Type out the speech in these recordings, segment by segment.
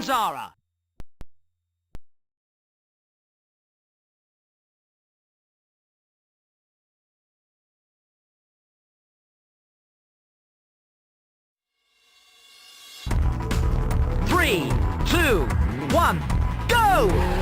Zara. Three, two, one, go!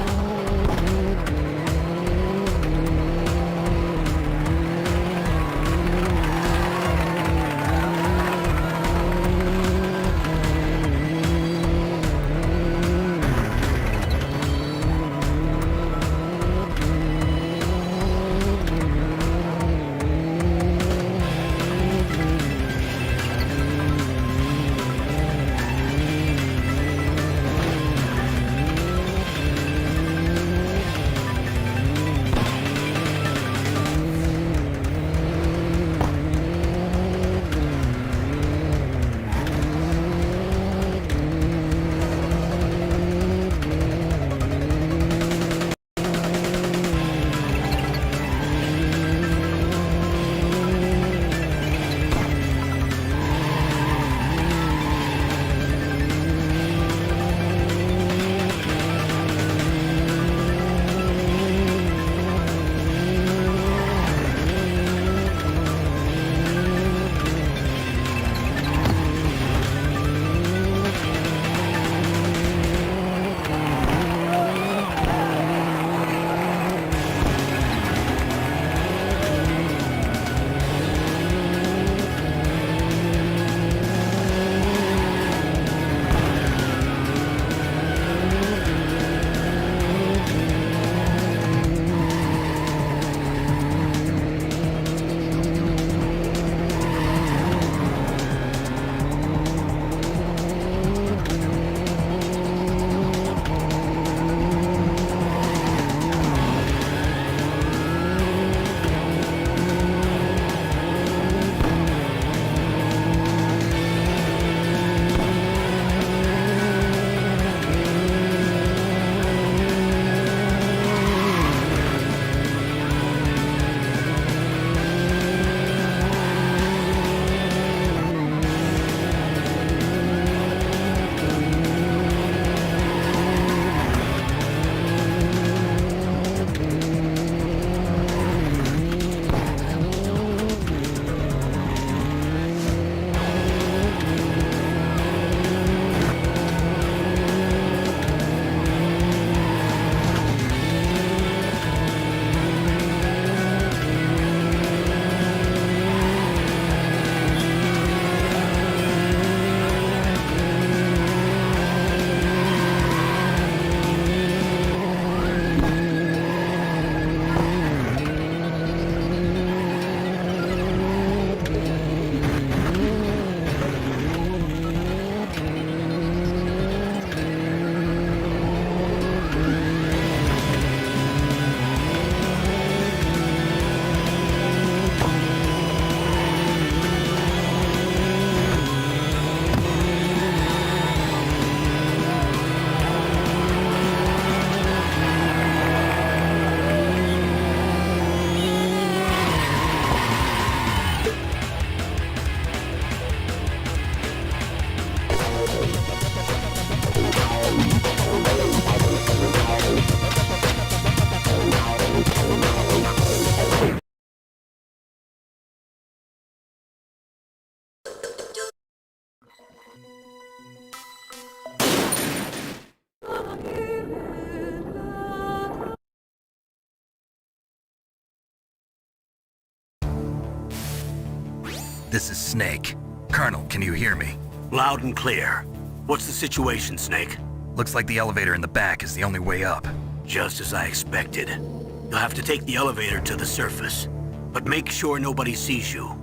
This is Snake. Colonel, can you hear me? Loud and clear. What's the situation, Snake? Looks like the elevator in the back is the only way up. Just as I expected. You'll have to take the elevator to the surface. But make sure nobody sees you.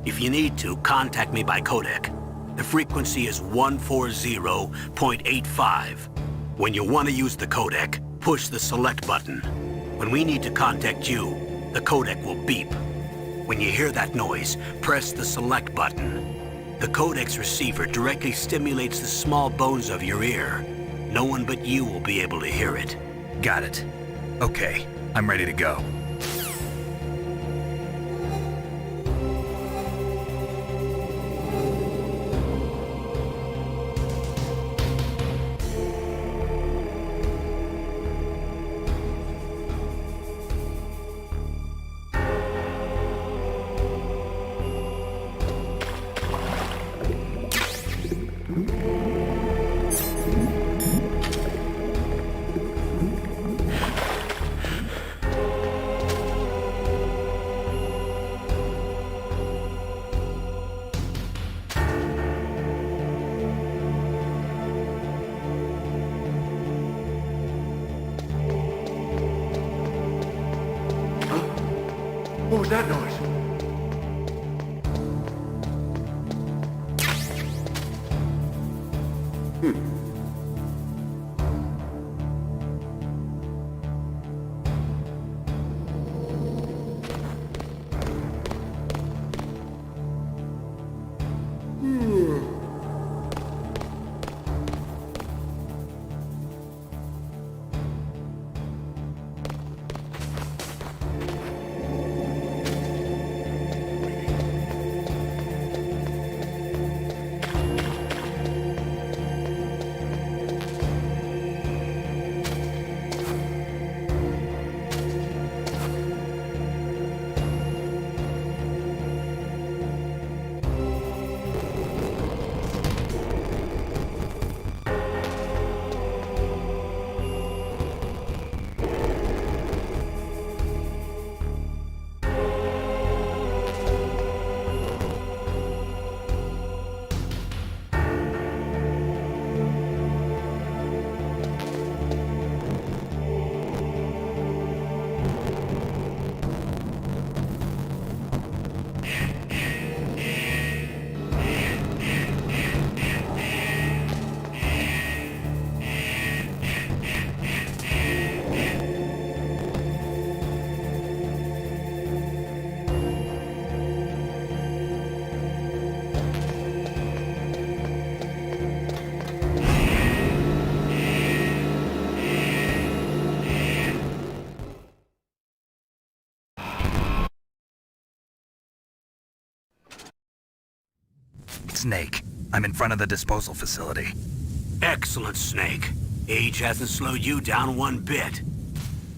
If you need to, contact me by codec. The frequency is 140.85. When you want to use the codec, push the select button. When we need to contact you, the codec will beep. When you hear that noise, press the select button. The codec's receiver directly stimulates the small bones of your ear. No one but you will be able to hear it. Got it. Okay, I'm ready to go. that noise? Snake, I'm in front of the disposal facility. Excellent, Snake. Age hasn't slowed you down one bit.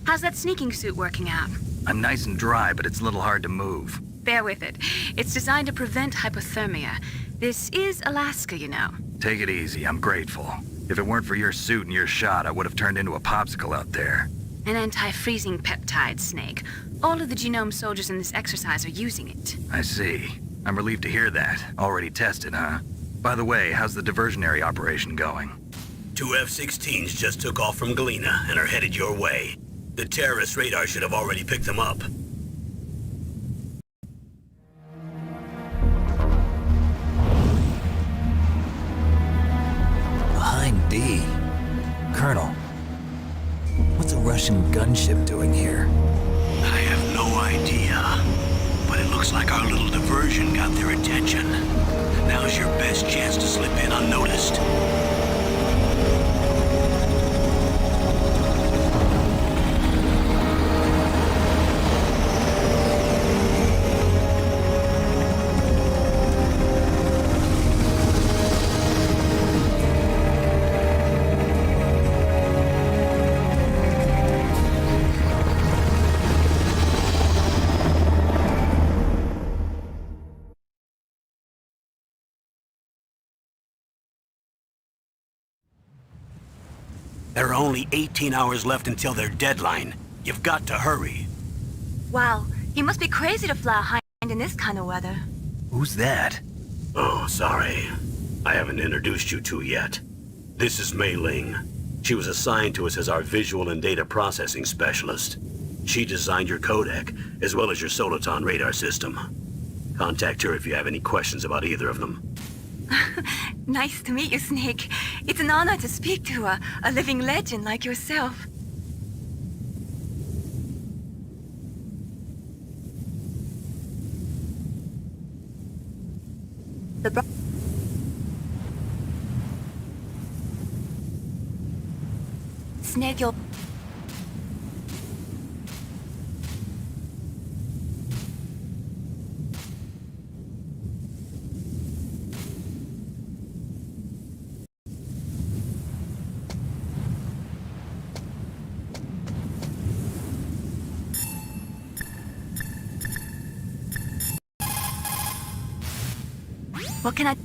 How's that sneaking suit working out? I'm nice and dry, but it's a little hard to move. Bear with it. It's designed to prevent hypothermia. This is Alaska, you know. Take it easy, I'm grateful. If it weren't for your suit and your shot, I would have turned into a popsicle out there. An anti-freezing peptide, Snake. All of the genome soldiers in this exercise are using it. I see. I'm relieved to hear that. Already tested, huh? By the way, how's the diversionary operation going? 2 F-16s just took off from Galena and are headed your way. The terrorist radar should have already picked them up. Behind D. Colonel, what's a Russian gunship doing here? I have no idea, but it looks like our little diversion got their attention. Now's your best chance to slip in unnoticed. There are only 18 hours left until their deadline. You've got to hurry. Wow, you must be crazy to fly high in this kind of weather. Who's that? Oh, sorry. I haven't introduced you two yet. This is Mei Ling. She was assigned to us as our visual and data processing specialist. She designed your codec, as well as your Soliton radar system. Contact her if you have any questions about either of them. Nice to meet you, Snake. It's an honor to speak to a living legend like yourself. Snake, you'll... What can I...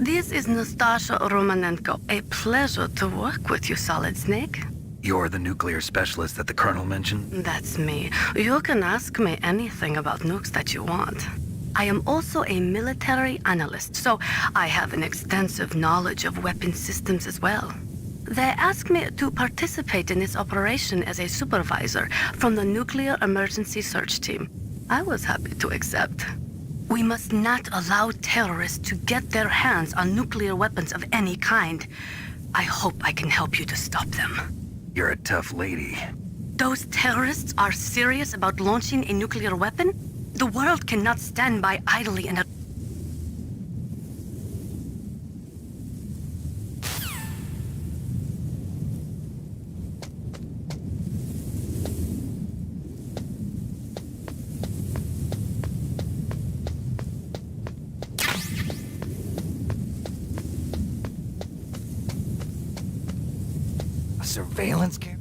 This is Nastasha Romanenko. A pleasure to work with you, Solid Snake. You're the nuclear specialist that the Colonel mentioned? That's me. You can ask me anything about nukes that you want. I am also a military analyst, so I have an extensive knowledge of weapon systems as well. They asked me to participate in this operation as a supervisor from the Nuclear Emergency Search Team. I was happy to accept. We must not allow terrorists to get their hands on nuclear weapons of any kind. I hope I can help you to stop them. You're a tough lady. Those terrorists are serious about launching a nuclear weapon? The world cannot stand by idly and... A surveillance camera?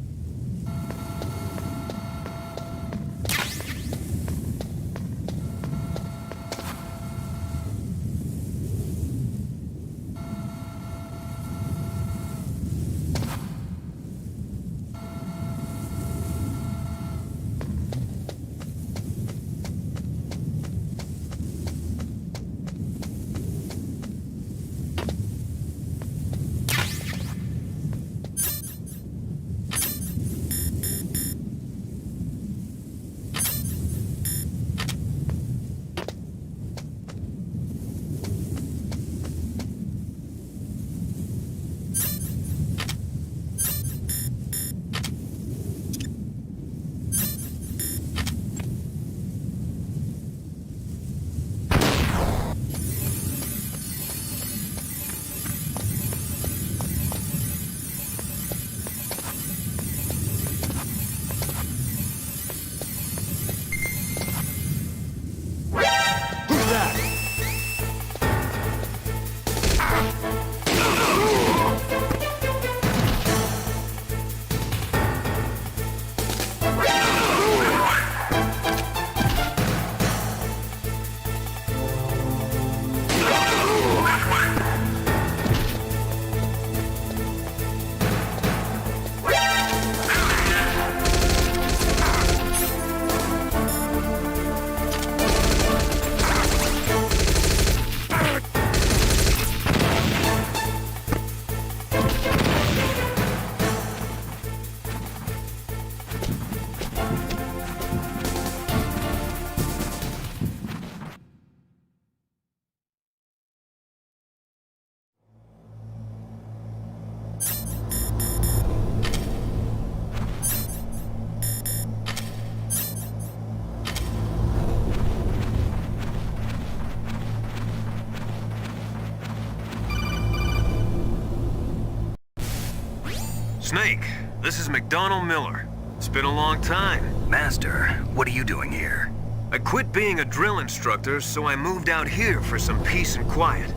Snake, this is McDonald Miller. It's been a long time. Master, what are you doing here? I quit being a drill instructor, so I moved out here for some peace and quiet.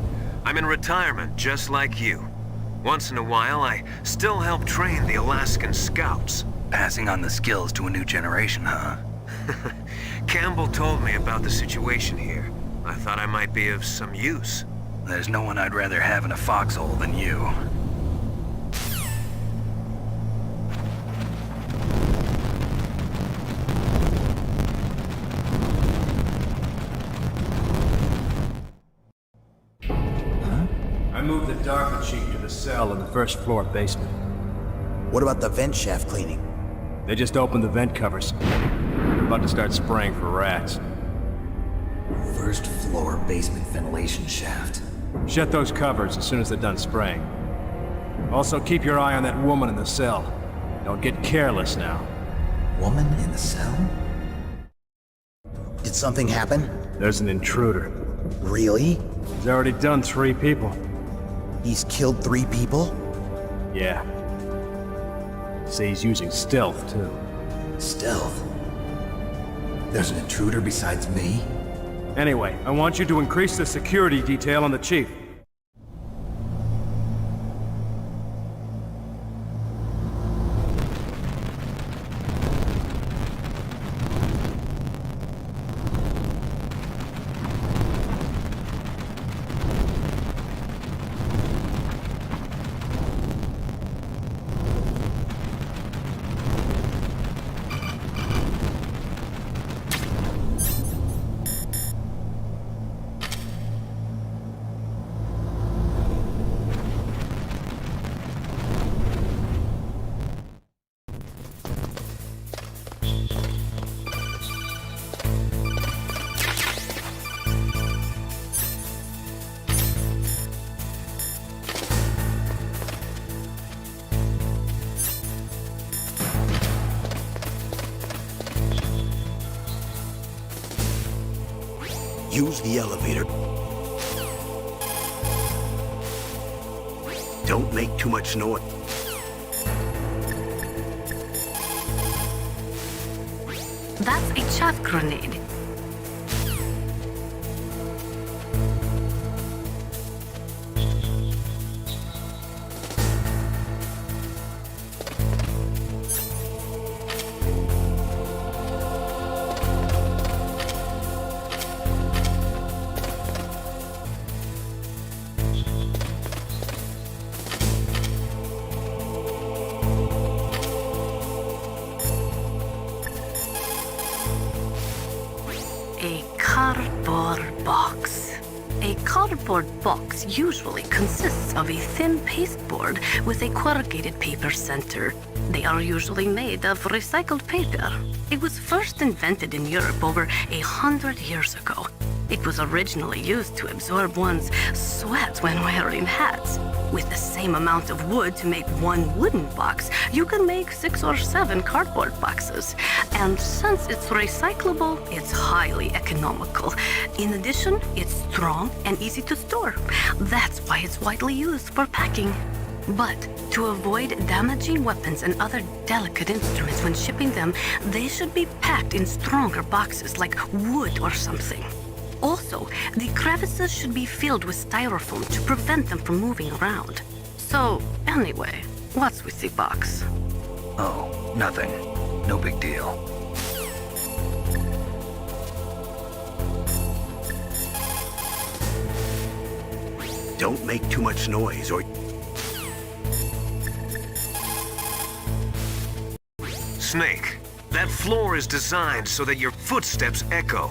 I'm in retirement, just like you. Once in a while, I still help train the Alaskan Scouts. Passing on the skills to a new generation, huh? Campbell told me about the situation here. I thought I might be of some use. There's no one I'd rather have in a foxhole than you. I moved the Darker Chief to the cell in the first floor basement. What about the vent shaft cleaning? They just opened the vent covers. They're about to start spraying for rats. First floor basement ventilation shaft. Shut those covers as soon as they're done spraying. Also, keep your eye on that woman in the cell. Don't get careless now. Woman in the cell? Did something happen? There's an intruder. Really? He's already done 3 people. He's killed 3 people? Yeah. See, he's using stealth, too. Stealth? There's an intruder besides me? Anyway, I want you to increase the security detail on the Chief. Use the elevator. Don't make too much noise. That's a chaff grenade. A cardboard box. A cardboard box usually consists of a thin pasteboard with a corrugated paper center. They are usually made of recycled paper. It was first invented in Europe over 100 years ago. It was originally used to absorb one's sweat when wearing hats. With the same amount of wood to make one wooden box, you can make 6 or 7 cardboard boxes. And since it's recyclable, it's highly economical. In addition, it's strong and easy to store. That's why it's widely used for packing. But to avoid damaging weapons and other delicate instruments when shipping them, they should be packed in stronger boxes like wood or something. Also, the crevices should be filled with styrofoam to prevent them from moving around. So, anyway, what's with the box? Oh, nothing. No big deal. Don't make too much noise or... Snake, that floor is designed so that your footsteps echo.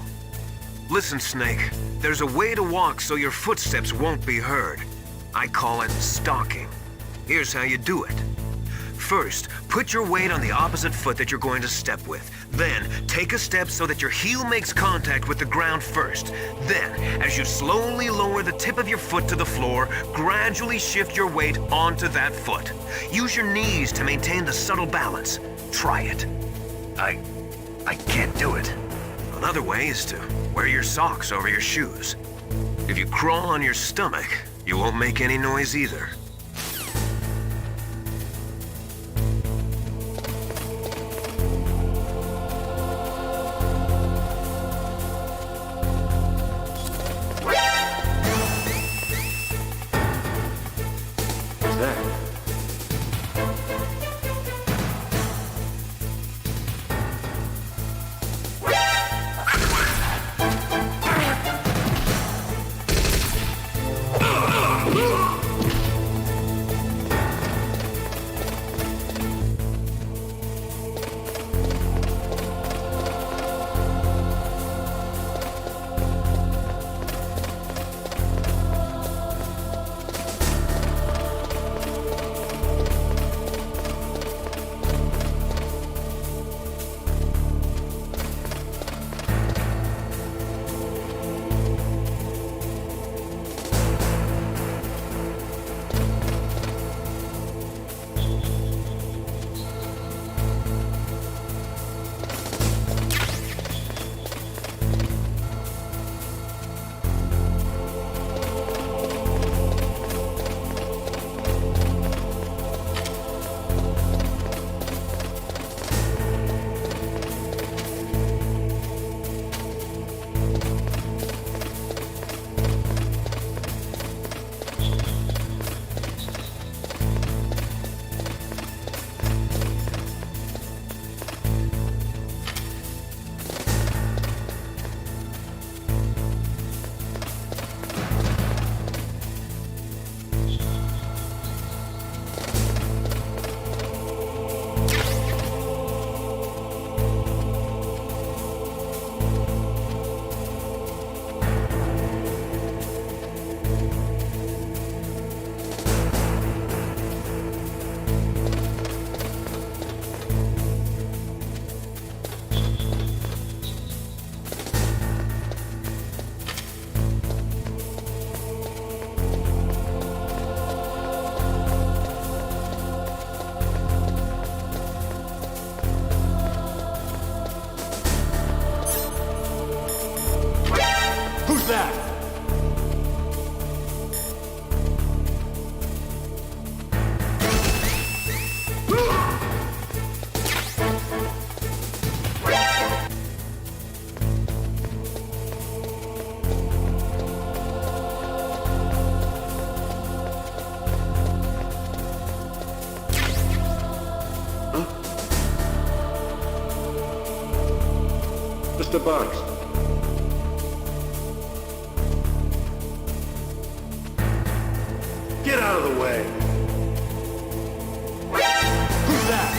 Listen, Snake, there's a way to walk so your footsteps won't be heard. I call it stalking. Here's how you do it. First, put your weight on the opposite foot that you're going to step with. Then, take a step so that your heel makes contact with the ground first. Then, as you slowly lower the tip of your foot to the floor, gradually shift your weight onto that foot. Use your knees to maintain the subtle balance. Try it. I can't do it. Another way is to wear your socks over your shoes. If you crawl on your stomach, you won't make any noise either. What's that? the box. Get out of the way. Who's that?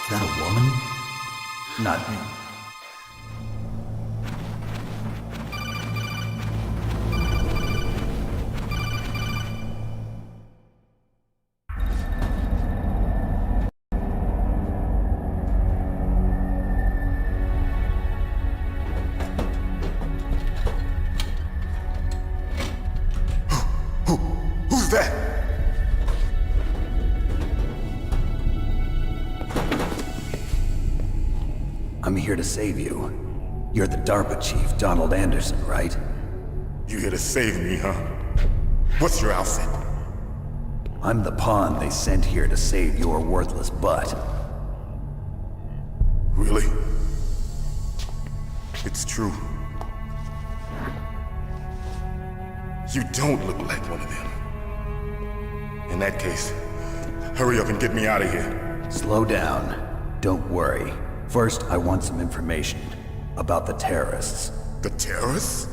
Is that a woman? Not me. Who's that? I'm here to save you. You're the DARPA chief, Donald Anderson, right? You here to save me, huh? What's your outfit? I'm the pawn they sent here to save your worthless butt. Really? It's true. You don't look like one of them. In that case, hurry up and get me out of here. Slow down. Don't worry. First, I want some information about the terrorists. The terrorists?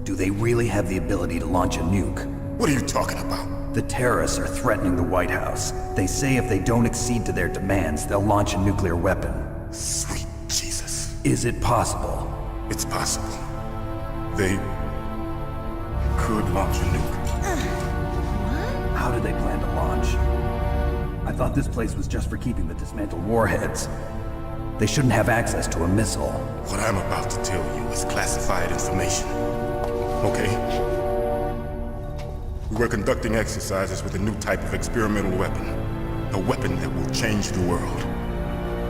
Do they really have the ability to launch a nuke? What are you talking about? The terrorists are threatening the White House. They say if they don't accede to their demands, they'll launch a nuclear weapon. Sweet Jesus. Is it possible? It's possible. They could launch a nuke. How did they plan to launch? I thought this place was just for keeping the dismantled warheads. They shouldn't have access to a missile. What I'm about to tell you is classified information. Okay? We were conducting exercises with a new type of experimental weapon. A weapon that will change the world.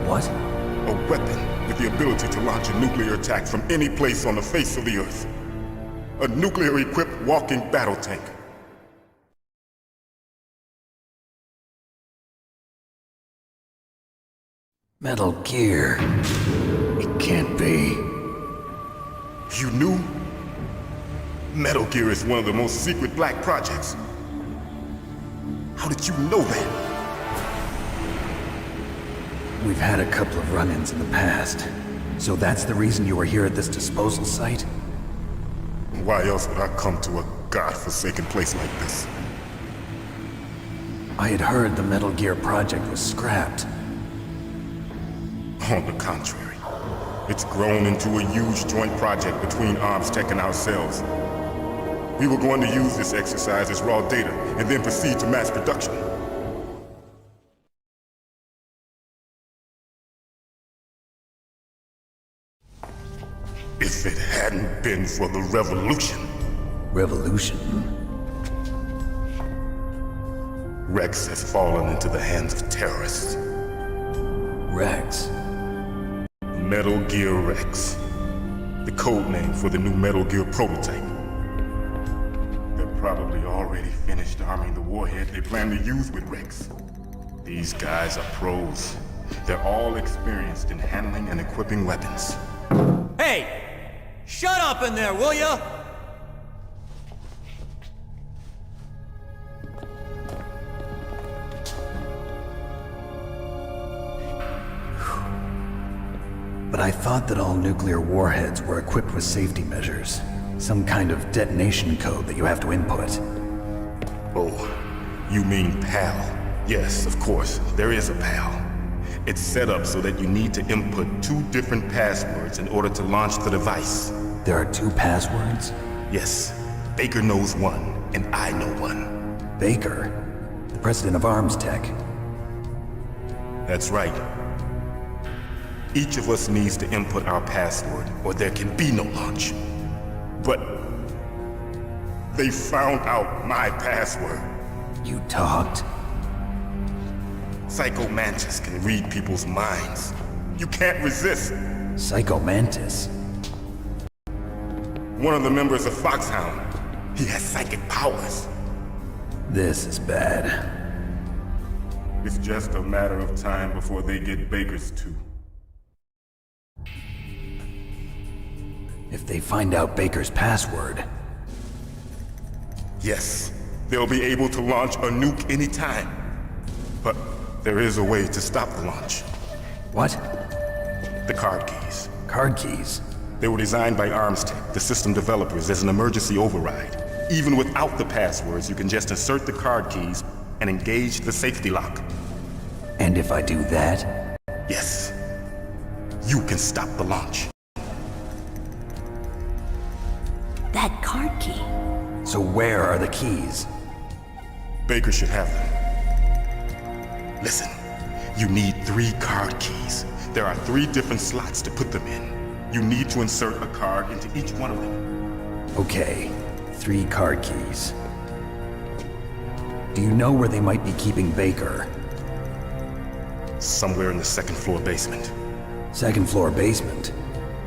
What? A weapon with the ability to launch a nuclear attack from any place on the face of the Earth. A nuclear-equipped walking battle tank. Metal Gear. It can't be. You knew? Metal Gear is one of the most secret black projects. How did you know that? We've had a couple of run-ins in the past. So that's the reason you were here at this disposal site? Why else would I come to a god-forsaken place like this? I had heard the Metal Gear project was scrapped. On the contrary, it's grown into a huge joint project between Arms Tech and ourselves. We were going to use this exercise as raw data and then proceed to mass production. If it hadn't been for the revolution. Revolution? Rex has fallen into the hands of terrorists. Rex? Metal Gear Rex. The code name for the new Metal Gear prototype. They're probably already finished arming the warhead they plan to use with Rex. These guys are pros. They're all experienced in handling and equipping weapons. Hey! Shut up in there, will ya? But I thought that all nuclear warheads were equipped with safety measures. Some kind of detonation code that you have to input. Oh, you mean PAL? Yes, of course, there is a PAL. It's set up so that you need to input 2 different passwords in order to launch the device. There are 2 passwords? Yes. Baker knows one, and I know one. Baker? The president of Arms Tech? That's right. Each of us needs to input our password, or there can be no launch. But they found out my password. You talked? Psycho Mantis can read people's minds. You can't resist. Psycho Mantis? One of the members of Foxhound. He has psychic powers. This is bad. It's just a matter of time before they get Baker's too. If they find out Baker's password... Yes, they'll be able to launch a nuke anytime. But there is a way to stop the launch. What? The card keys. Card keys? They were designed by Arms Tech, the system developers, as an emergency override. Even without the passwords, you can just insert the card keys and engage the safety lock. And if I do that? Yes. You can stop the launch. That card key. So where are the keys? Baker should have them. Listen, you need 3 card keys. There are 3 different slots to put them in. You need to insert a card into each one of them. Okay, 3 card keys. Do you know where they might be keeping Baker? Somewhere in the 2nd floor basement. 2nd floor basement?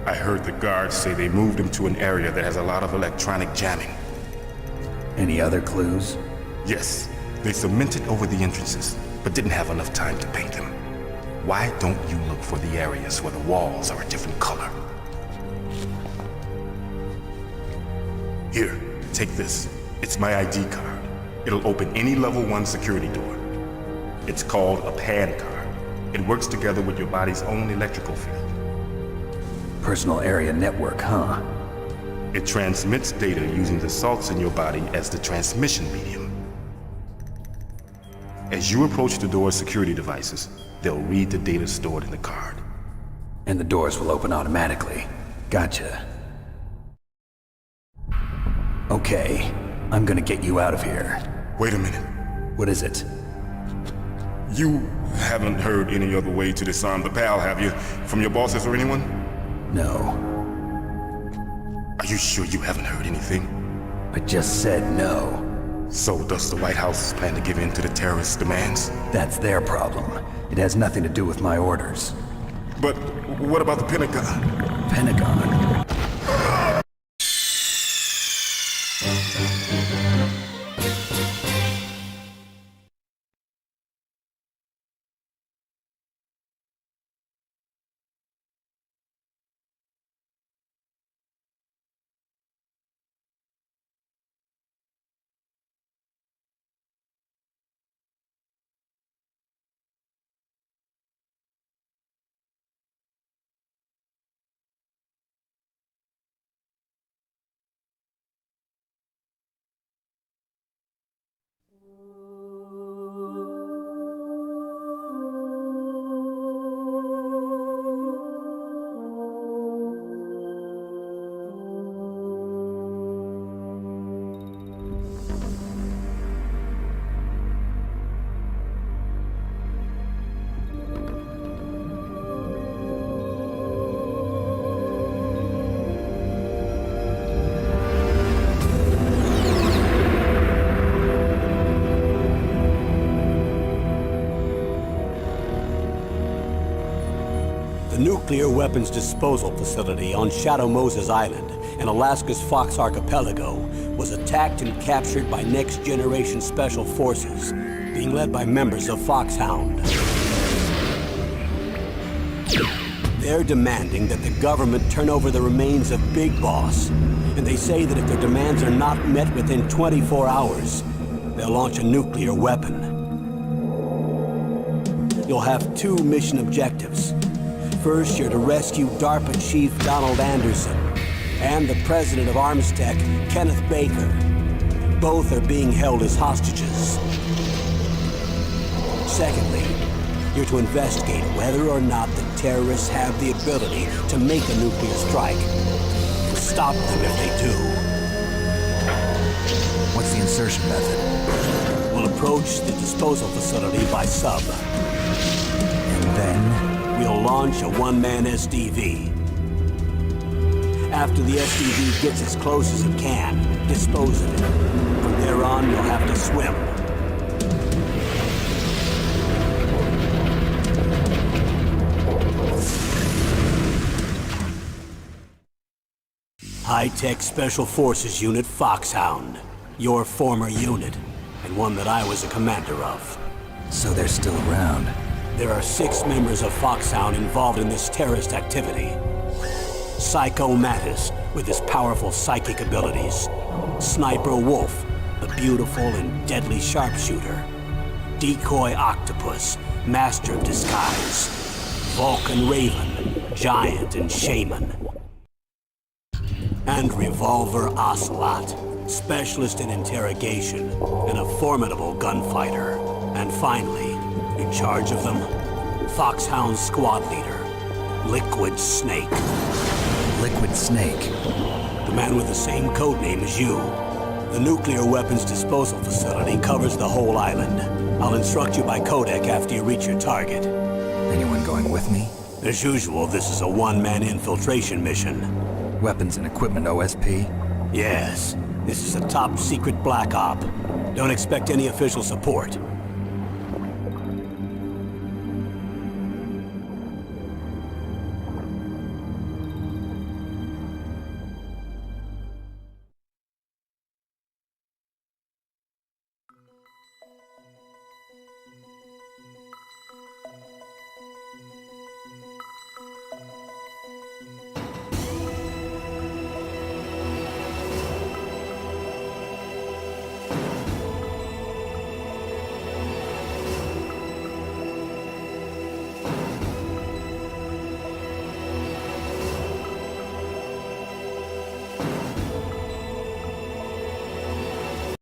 I heard the guards say they moved him to an area that has a lot of electronic jamming. Any other clues? Yes. They cemented over the entrances, but didn't have enough time to paint them. Why don't you look for the areas where the walls are a different color? Here, take this. It's my ID card. It'll open any level 1 security door. It's called a PAN card. It works together with your body's own electrical field. Personal area network, huh? It transmits data using the salts in your body as the transmission medium. As you approach the door's security devices, they'll read the data stored in the card. And the doors will open automatically. Gotcha. Okay, I'm gonna get you out of here. Wait a minute. What is it? You haven't heard any other way to disarm the PAL, have you? From your bosses or anyone? No. Are you sure you haven't heard anything? I just said no. So does the White House plan to give in to the terrorists' demands? That's their problem. It has nothing to do with my orders. But what about the Pentagon? Pentagon? The nuclear weapons disposal facility on Shadow Moses Island in Alaska's Fox Archipelago was attacked and captured by next-generation special forces, being led by members of Foxhound. They're demanding that the government turn over the remains of Big Boss, and they say that if their demands are not met within 24 hours, they'll launch a nuclear weapon. You'll have two mission objectives. First, you're to rescue DARPA Chief Donald Anderson and the president of Armstech, Kenneth Baker. Both are being held as hostages. Secondly, you're to investigate whether or not the terrorists have the ability to make a nuclear strike and stop them if they do. What's the insertion method? We'll approach the disposal facility by sub. And then? We'll launch a one-man SDV. After the SDV gets as close as it can, dispose of it. From there on, you'll have to swim. High-Tech Special Forces Unit Foxhound. Your former unit, and one that I was a commander of. So they're still around. There are 6 members of Foxhound involved in this terrorist activity. Psycho Mattis, with his powerful psychic abilities. Sniper Wolf, the beautiful and deadly sharpshooter. Decoy Octopus, master of disguise. Vulcan Raven, giant and shaman. And Revolver Ocelot, specialist in interrogation and a formidable gunfighter. And finally, in charge of them, Foxhound squad leader, Liquid Snake. Liquid Snake? The man with the same codename as you. The nuclear weapons disposal facility covers the whole island. I'll instruct you by codec after you reach your target. Anyone going with me? As usual, this is a one-man infiltration mission. Weapons and equipment OSP? Yes. This is a top-secret black op. Don't expect any official support.